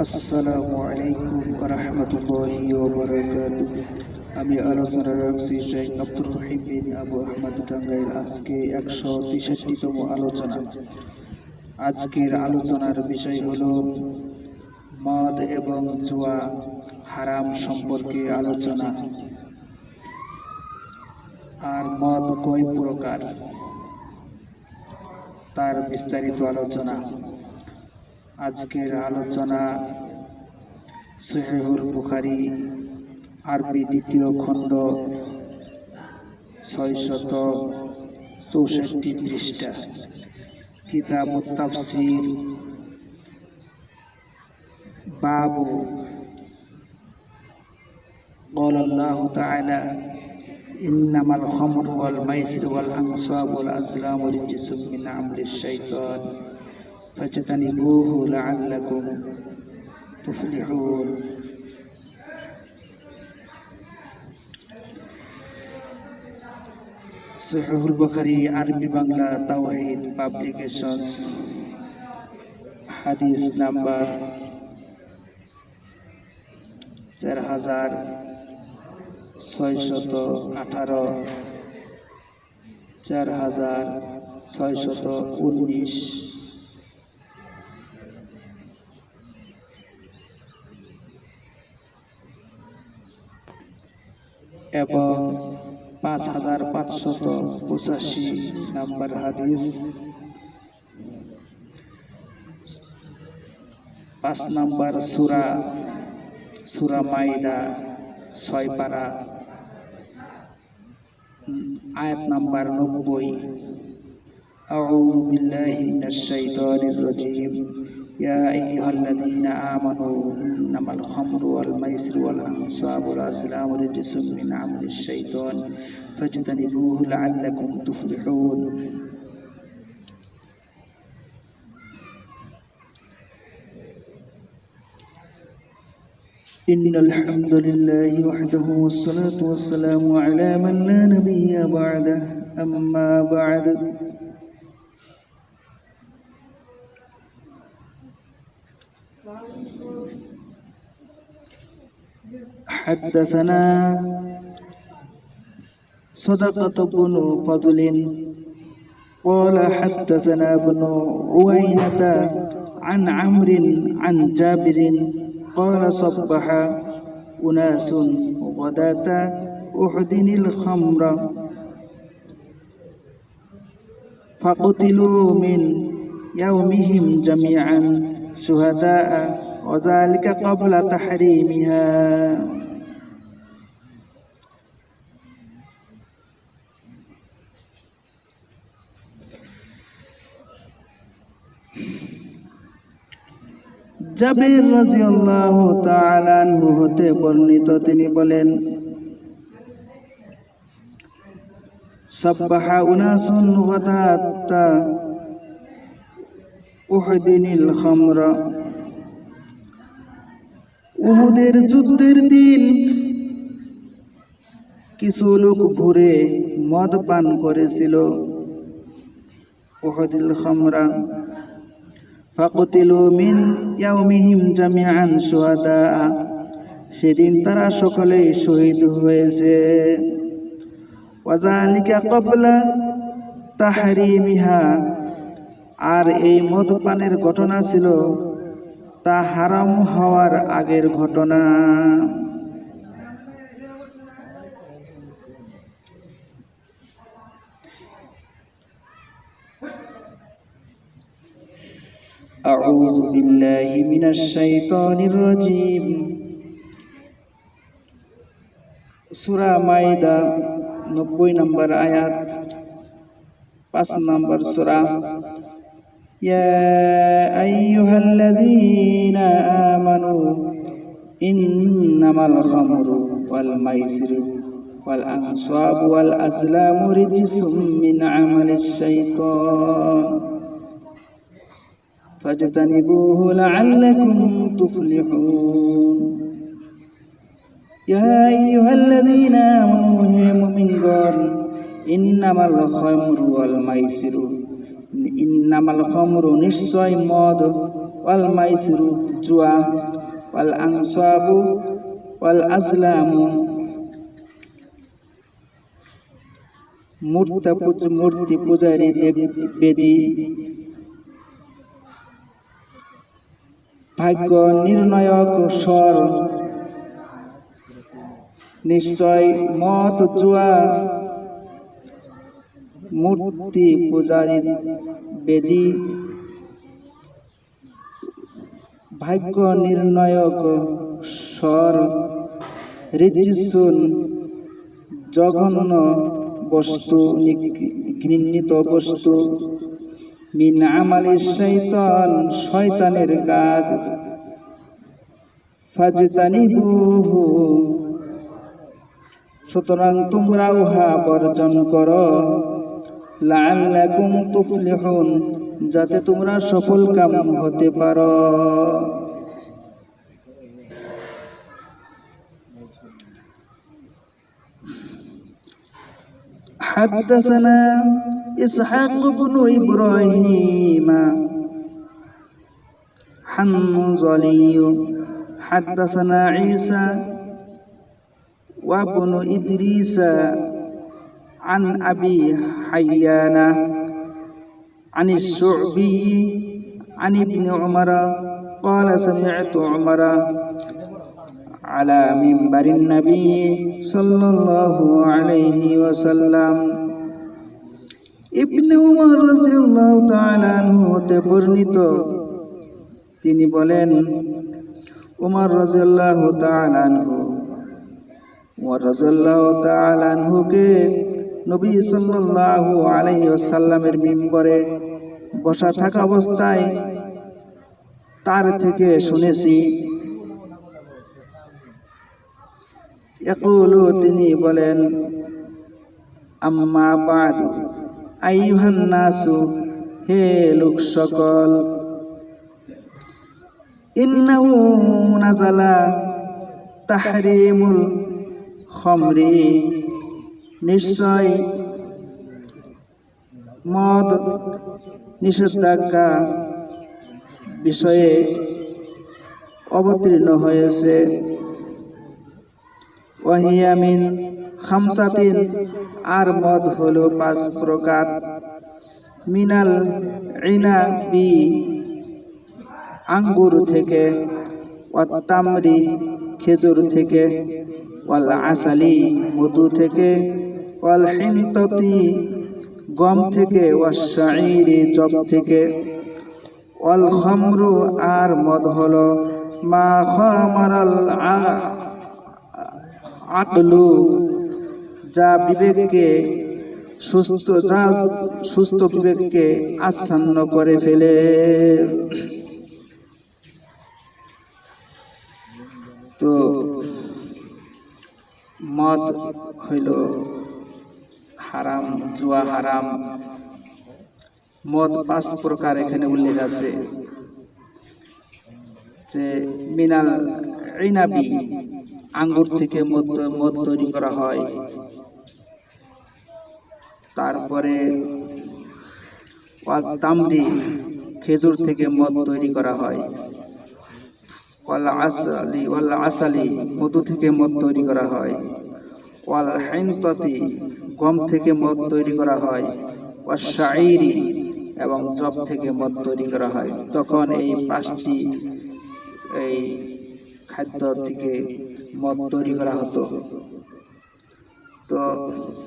আসসালামু আলাইকুম ওয়া রাহমাতুল্লাহি ওয়া বারাকাতুহু। আমি আলোচনা রাখছি শেখ আব্দুর রহিম বিন আবু আহমদ টাঙ্গাইল। আজকে 163তম আলোচনা। আজকের আলোচনার বিষয় হলো মদ এবং জুয়া হারাম সম্পর্কে আলোচনা। আর মদ কয় প্রকার তার বিস্তারিত আলোচনা। আজকের আলোচনা সহিহুল বুখারী আরবি ২য় খণ্ড ৬৬৪ পৃষ্ঠা, কিতাবুত তাফসীর, বাবু ক্বালা আল্লাহু তাআলা ইন্নামাল খামরু ওয়াল মাইসিরু ওয়াল আনসাবু ওয়াল আজলামু রিজসুম মিন আমালিশ শাইতান ফাজতানিবুহু লাআল্লাকুম তুফলিহুন। সহিহুল বুখারী আরবি বাংলা তাওহীদ পাবলিকেশনস, হাদিস নাম্বার 4618, 4619 এবং 5585 নাম্বার হাদিস। 5 নাম্বার সূরা মাইদা 6 পারা, আয়াত নাম্বার 90। আউযু বিল্লাহি মিনাশ শাইতানির রাজীম। ইয়া আইয়ুহাল্লাযীনা আমানু ইন্নামাল খামরু ওয়াল মাইসিরু ওয়াল আনসাবু ওয়াল আজলামু রিজসুম মিন আমালিশ শাইতান ফাজতানিবুহু লাআল্লাকুম তুফলিহুন। ইন্নাল হামদুলিল্লাহি ওয়াহদাহু ওয়াসসালাতু ওয়াসসালামু আলা মান লা নাবিয়্যা বা'দাহু, আম্মা বা'দ। حدثنا صدقة بن فضل قال حدثنا ابن عوينة عن عمرو عن جابر قال صبح أناس غداة أحد الخمر فقتلوا من يومهم جميعا شهداء وذلك قبل تحريمها। জাবির রাদিয়াল্লাহু তাআলা আনহু হতে বর্ণিত, তিনি বলেন, সাব্বাহা উনাসুন গাদাতা উহুদিনিল খামরা। উহুদের যুদ্ধের দিন কিছু লোক ভোরে মদ পান করেছিল, উহুদিল খামরা। ফাকুতিলু মিন ইয়াউমিহিম জামিআন শুহাদা, সেদিন তারা সকলেই শহীদ হয়েছে। ওয়াযালিকা ক্বাবলা তাহরিমিহা, আর এই মদ পানের ঘটনা ছিল তা হারাম হওয়ার আগের ঘটনা। আউযু বিল্লাহি মিনাশ শাইতানির রাজীম। সূরা মাইদা 90 নম্বর আয়াত, 5 নম্বর সূরা। ইয়া আইয়ুহাল্লাযীনা আমানু ইন্নামাল খামরু ওয়াল মাইসিরু ওয়াল আনসাবু ওয়াল আজলামু রিজসুম মিন আমালিশ শাইতান ফাজতানিবুহু লাআল্লাকুম তুফলিহুন। ইয়া আইয়ুহাল্লাযীনা আমানু, হে মুমিনগণ, ইন্নামাল খামরু ওয়াল মাইসিরু, ইন্নামাল খামরু, নিশ্চয় মদ, ওয়াল মাইসিরু জুয়া, ওয়াল আনসাবু ওয়াল আজলামু মূর্তি পূজারী দেববেদী, ভাগ্য নির্ণায়ক স্বর, নিশ্চয় মদ জুয়া, মূর্তি পূজারী বেদী, ভাগ্য নির্ণায়ক স্বর, রিজিসুন জঘন্য বস্তু, ঘৃণিত বস্তু, মিন আমালিশ শাইতান শয়তানের কাজ, ফাজতানিবুহু সুতরাং তোমরা উহা বর্জন করো, লাআল্লাকুম তুফলিহুন যাতে তোমরা সফল কাম হতে পারো। حدثنا إسحاق بن إبراهيم حنظلي حدثنا عيسى وابن إدريس عن أبي حيان عن الشعبي عن ابن عمر قال سمعت عمر على منبر النبي صلى الله عليه وسلم। ইবনে উমর রাদিয়াল্লাহু তাআলা আনহু হতে বর্ণিত, তিনি বলেন, উমর রাদিয়াল্লাহু তাআলা আনহু, উমর রাদিয়াল্লাহু তাআলা আনহুকে নবী সাল্লাল্লাহু আলাইহি ওয়াসাল্লামের মিম্বরে বসা থাকা অবস্থায় তার থেকে শুনেছি। ইয়াকুলু তিনি বলেন, আম্মা বাদু আইয়ুহান নাসু হে লোক সকল, ইন্নাহু নাযালা তাহরিমুল খামরি নিশ্চয় মদ নিষেধাজ্ঞা বিষয়ে অবতীর্ণ হয়েছে। ওয়াহিয়া মিন খামসাতিন আর মদ হলো 5 প্রকার। মিনাল ইনাবি আঙ্গুর থেকে, ওয়াত তামরি খেজুর থেকে, ওয়াল আসালি মধু থেকে, ওয়াল হিনততি গম থেকে, ওয়াশ শাঈরি জব থেকে, ওয়াল খামরু আর মদ হলো মা খামারাল আকলু যা বিবেককে সুস্থ বিবেককে আচ্ছন্ন করে ফেলে। তো মদ হইল হারাম, জুয়া হারাম। মদ 5 প্রকার এখানে উল্লেখ আছে, যে মিনাল ইনাবি আঙ্গুর থেকে মদ তৈরি করা হয়, তারপরে ওয়াল তামরি খেজুর থেকে মদ তৈরি করা হয়, ওয়াল আসালি মধু থেকে মদ তৈরি করা হয়, ওয়াল হিনততি গম থেকে মদ তৈরি করা হয়, ওয়াশ শাঈরি এবং জব থেকে মদ তৈরি করা হয়। তখন এই 5টি এই খাদ্য থেকে মদ তৈরি করা হতো। তো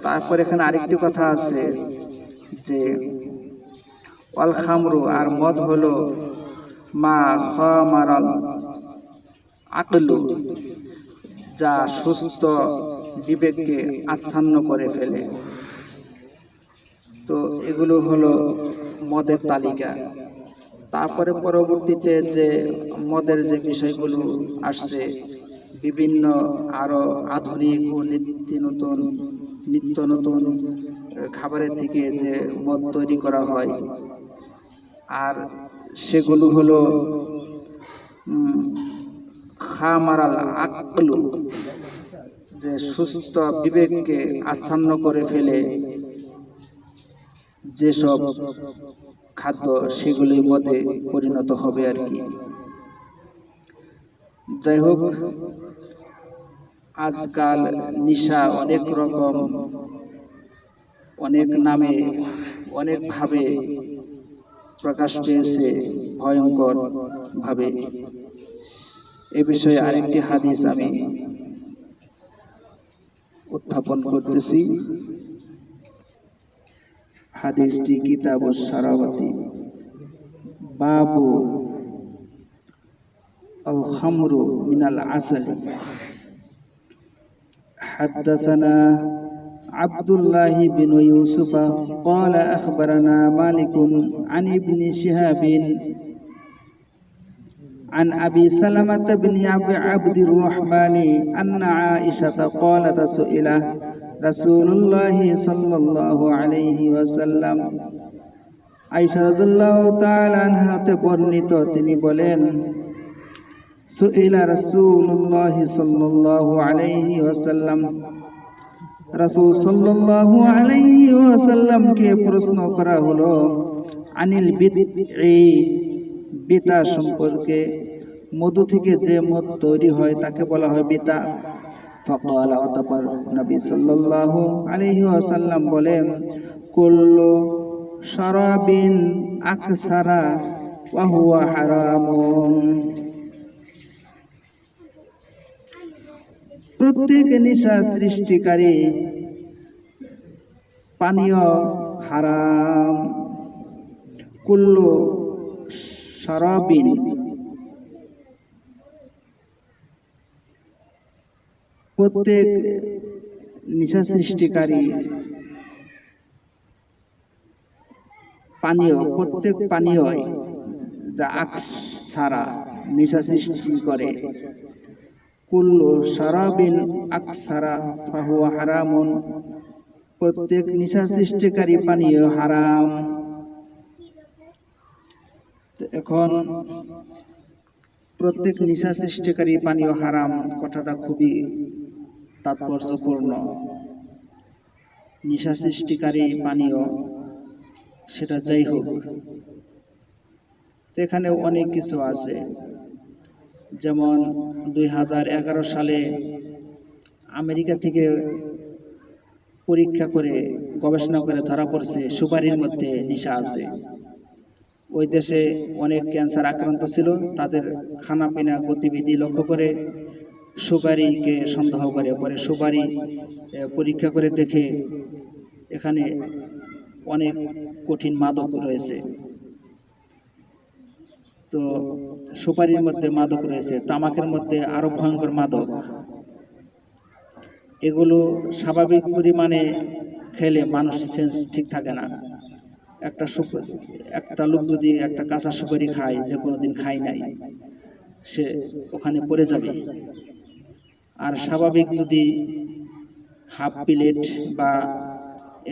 তারপর এখানে আরেকটি কথা আছে, যে ওয়াল খামরু আর মদ হলো মা খামারাল আকলু যা সুস্থ বিবেককে আচ্ছন্ন করে ফেলে। তো এগুলো হলো মদের তালিকা। তারপরে পরবর্তীতে যে মদের যে বিষয়গুলো আসছে, বিভিন্ন আরো আধুনিক ও নিত্য নতুন খাবারের থেকে যে মদ তৈরি করা হয়, আর সেগুলো হলো খামারাল আকলু যে সুস্থ বিবেককে আচ্ছন্ন করে ফেলে যেসব খাদ্য সেগুলি মদে পরিণত হবে আর কি। যাই হোক, আজকাল নেশা অনেক রকম, অনেক নামে, অনেক ভাবে প্রকাশ পেয়েছে, ভয়ঙ্কর ভাবে। এ বিষয়ে আরেকটি হাদিস আমি উত্থাপন করতেছি। হাদিসটি কিতাবুস সারাওয়াতি, বাবু আল খামরু মিনাল আসল। حدثنا عبد الله بن يوسف قال أخبرنا مالك عن ابن شهاب عن أبي سلمة بن عبد الرحمن أن عائشة قالت سئل رسول الله صلى الله عليه وسلم, আয়েশা রাদিয়াল্লাহু তাআলা আনহাতে বর্ণিত, তিনি বলেন, সুইলা রাসূলুল্লাহ সাল্লাল্লাহু আলাইহি ওয়াসাল্লাম, রাসূল সাল্লাল্লাহু আলাইহি ওয়াসাল্লামকে প্রশ্ন করা হলো আনিল বিদঈ, বিদআ সম্পর্কে। মধু থেকে যে মদ তৈরি হয় তাকে বলা হয় বিদআ। ফাকালা, অতঃপর নবী সাল্লাল্লাহু আলাইহি ওয়াসাল্লাম বলেন, কুল্লু শারাবিন আকসারা ওয়া হুয়া হারামুন, প্রত্যেক নেশা সৃষ্টিকারী পানীয় হারাম। কুল্লু শারাবিন, প্রত্যেক নেশা সৃষ্টিকারী পানীয়, প্রত্যেক পানীয় যা আকসারা, নেশা সৃষ্টি করে। কুল্লু শারাবিন আকসারা ফাহুয়া হারামুন, প্রত্যেক নেশা সৃষ্টিকারী পানীয় হারাম। এখন প্রত্যেক নেশা সৃষ্টিকারী পানীয় হারাম কথাটা খুবই তাৎপর্যপূর্ণ। নেশা সৃষ্টিকারী পানীয় সেটা যাই হোক, এখানে অনেক কিছু আছে। যেমন 2011 সালে আমেরিকা থেকে পরীক্ষা করে গবেষণা করে ধরা পড়ছে সুপারির মধ্যে নেশা আছে। ওই দেশে অনেক ক্যান্সার আক্রান্ত ছিল, তাদের খানাপিনা গতিবিধি লক্ষ্য করে সুপারিকে সন্দেহ করে, পরে সুপারি পরীক্ষা করে দেখে এখানে অনেক কঠিন মাদক রয়েছে। তো সুপারির মধ্যে মাদক রয়েছে, তামাকের মধ্যে আরো ভয়ঙ্কর মাদক। এগুলো স্বাভাবিক পরিমাণে খেলে মানুষ সেন্স ঠিক থাকে না। একটা লোক যদি একটা কাঁচা সুপারি খায়, যে কোনোদিন খায় নাই, সে ওখানে পড়ে যাবে। আর স্বাভাবিক যদি হাফ প্লেট বা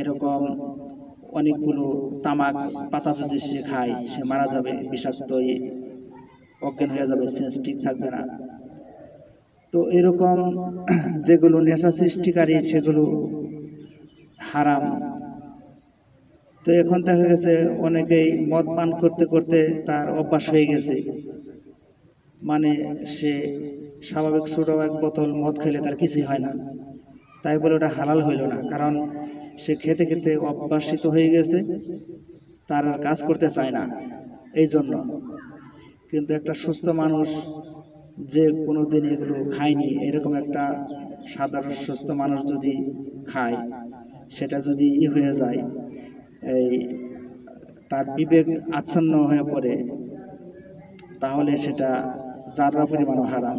এরকম অনেকগুলো তামাক পাতা যদি সে খায়, সে মারা যাবে, বিষাক্ত অজ্ঞান হয়ে যাবে, সেন্স ঠিক থাকবে না। তো এরকম যেগুলো নেশা সৃষ্টিকারী সেগুলো হারাম। তো এখন দেখা গেছে অনেকেই মদ পান করতে করতে তার অভ্যাস হয়ে গেছে, মানে সে স্বাভাবিক ছোট এক বোতল মদ খেলে তার কিছুই হয় না, তাই বলে ওটা হালাল হইল না, কারণ সে খেতে খেতে অভ্যাসিত হয়ে গেছে, তার আর কাজ করতে চায় না এই জন্য। কিন্তু একটা সুস্থ মানুষ যে কোনোদিন এগুলো খায়নি, এরকম একটা সাধারণ সুস্থ মানুষ যদি খায়, সেটা যদি হয়ে যায়, এই তার বিবেক আচ্ছন্ন হয়ে পড়ে, তাহলে সেটা যারা পরিমাণ হারাম।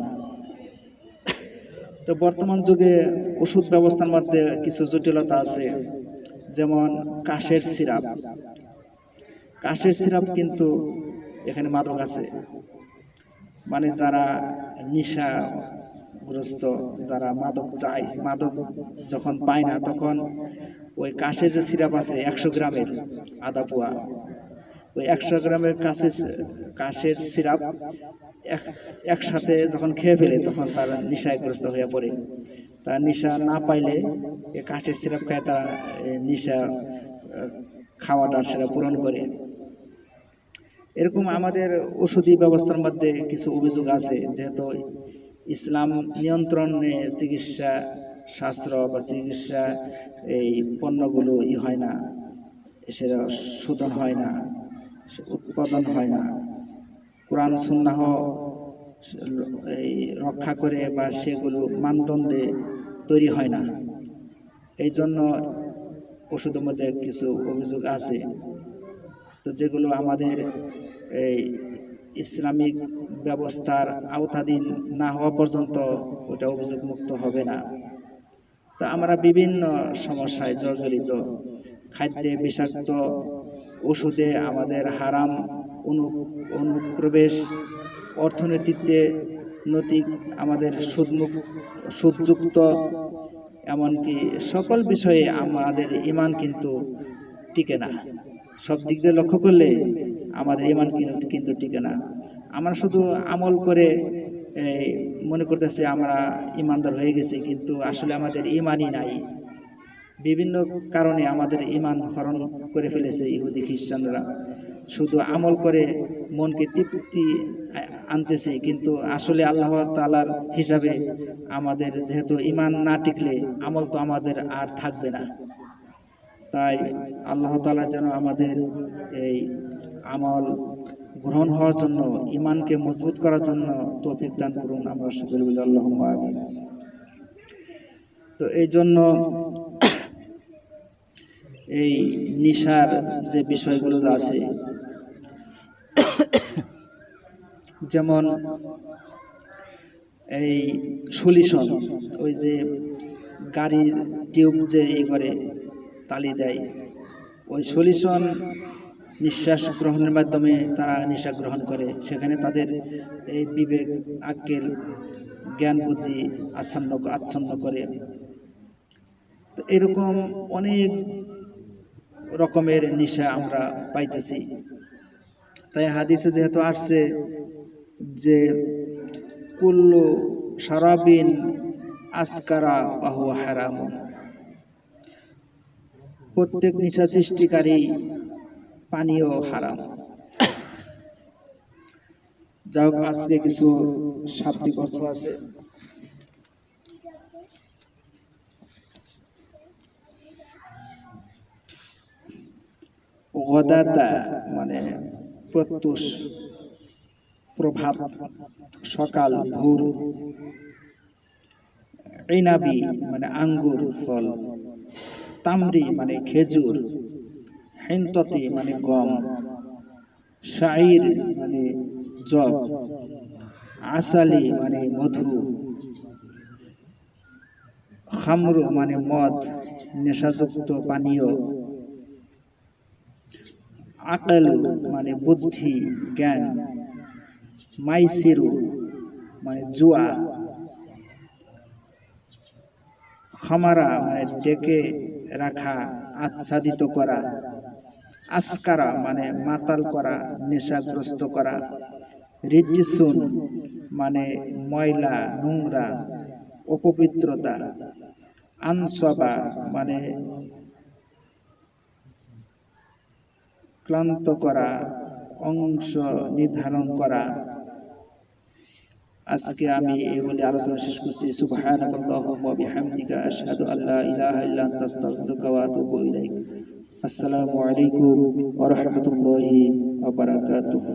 তো বর্তমান যুগে ওষুধ ব্যবস্থার মধ্যে কিছু জটিলতা আছে, যেমন কাশের সিরাপ। কাশের সিরাপ কিন্তু এখানে মাদক আছে, মানে যারা নেশাগ্রস্ত, যারা মাদক চায়, মাদক যখন পায় না, তখন ওই কাশের যে সিরাপ আছে 100 গ্রামের আধা পোয়া, ওই 100 গ্রামের কাশের সিরাপ একসাথে যখন খেয়ে ফেলে, তখন তার নেশাগ্রস্ত হয়ে পড়ে। তার নেশা না পাইলে এই কাশের সিরাপ খায়, তার নেশা খাওয়াটা সেটা পূরণ করে। এরকম আমাদের ওষুধি ব্যবস্থার মধ্যে কিছু অভিযোগ আছে, যেহেতু ইসলাম নিয়ন্ত্রণে চিকিৎসা শাস্ত্র বা চিকিৎসা এই পণ্যগুলো হয় না, সেটা শোধন হয় না, উৎপাদন হয় না, কোরআন সুন্নাহ এই রক্ষা করে বা সেগুলো মানদণ্ডে তৈরি হয় না। এই জন্য ওষুধের মধ্যে কিছু অভিযোগ আছে, তো যেগুলো আমাদের এই ইসলামিক ব্যবস্থার আওতাধীন না হওয়া পর্যন্ত ওটা অভিযোগ মুক্ত হবে না। তো আমরা বিভিন্ন সমস্যায় জর্জরিত, খাদ্যে বিষাক্ত, ওষুধে আমাদের হারাম অনুপ্রবেশ, অর্থনীতিতে নৈতিক আমাদের সুদযুক্ত, এমনকি সকল বিষয়ে আমাদের ঈমান কিন্তু টিকে না। সব দিক দিয়ে লক্ষ্য করলে আমাদের ঈমান কিন্তু টিকে না। আমরা শুধু আমল করে মনে করতেছি আমরা ঈমানদার হয়ে গেছি, কিন্তু আসলে আমাদের ঈমানই নাই। বিভিন্ন কারণে আমাদের ঈমান হরণ করে ফেলেছে ইহুদি খ্রিস্টানরা। শুধু আমল করে মনকে তৃপ্তি আনতেছে, কিন্তু আসলে আল্লাহ তাআলার হিসাবে আমাদের যেহেতু ঈমান না টিকলে আমল তো আমাদের আর থাকবে না। তাই আল্লাহ তাআলা যেন আমাদের এই আমল গ্রহণ হওয়ার জন্য, ঈমানকে মজবুত করার জন্য তৌফিক দান করুন। আমরা সকলে বলি আল্লাহুম্মা আমিন। তো এই জন্য এই নিশার যে বিষয়গুলো আছে, যেমন এই সলিউশন, ওই যে গাড়ির টিউব যে করে তালি দেয়, ওই সলিউশন নিঃশ্বাস গ্রহণের মাধ্যমে তারা নিঃশ্বাস গ্রহণ করে, সেখানে তাদের এই বিবেক, আক্কেল, জ্ঞান বুদ্ধি আচ্ছন্ন করে। তো এরকম অনেক রকমের নেশা আমরা পাইতেছি। তাই হাদিসে যেহেতু আসছে যে কুল্লু শারাবিন আসকারা ফাহুয়া হারাম, প্রত্যেক নেশা সৃষ্টিকারী পানীয় হারাম। যাই হোক, আজকে কিছু শাব্দিক অর্থ আছে। গদাতা মানে প্রত্যুষ, প্রভাত, সকাল, ভোর। ইনাবি মানে আঙ্গুর ফল, তামরি মানে খেজুর, হিনততি মানে গম, শাইর মানে জব, আসালি মানে মধু, খামরু মানে মদ, নেশাযুক্ত পানীয়, আকালু মানে বুদ্ধি, জ্ঞান, মাইসিরু মানে জুয়া, খামারা মানে ডেকে রাখা, আচ্ছাদিত করা, আসকারা মানে মাতাল করা, নেশাগ্রস্ত করা, রিজিসুন মানে ময়লা, নোংরা, অপবিত্রতা, আনসবা মানে ক্লান্ত করা, অংশ নির্ধারণ করা। আজকে আমি এই বলে আলোচনা শেষ করছি। সুবহানাল্লাহি ওয়া বিহামদিকা, আশহাদু আল্লা ইলাহা ইল্লা আনতা, আস্তাগফিরুকা ওয়া আতুবু ইলাইক। আসসালামু আলাইকুম ওয়া রাহমাতুল্লাহি ওয়া বারাকাতুহু।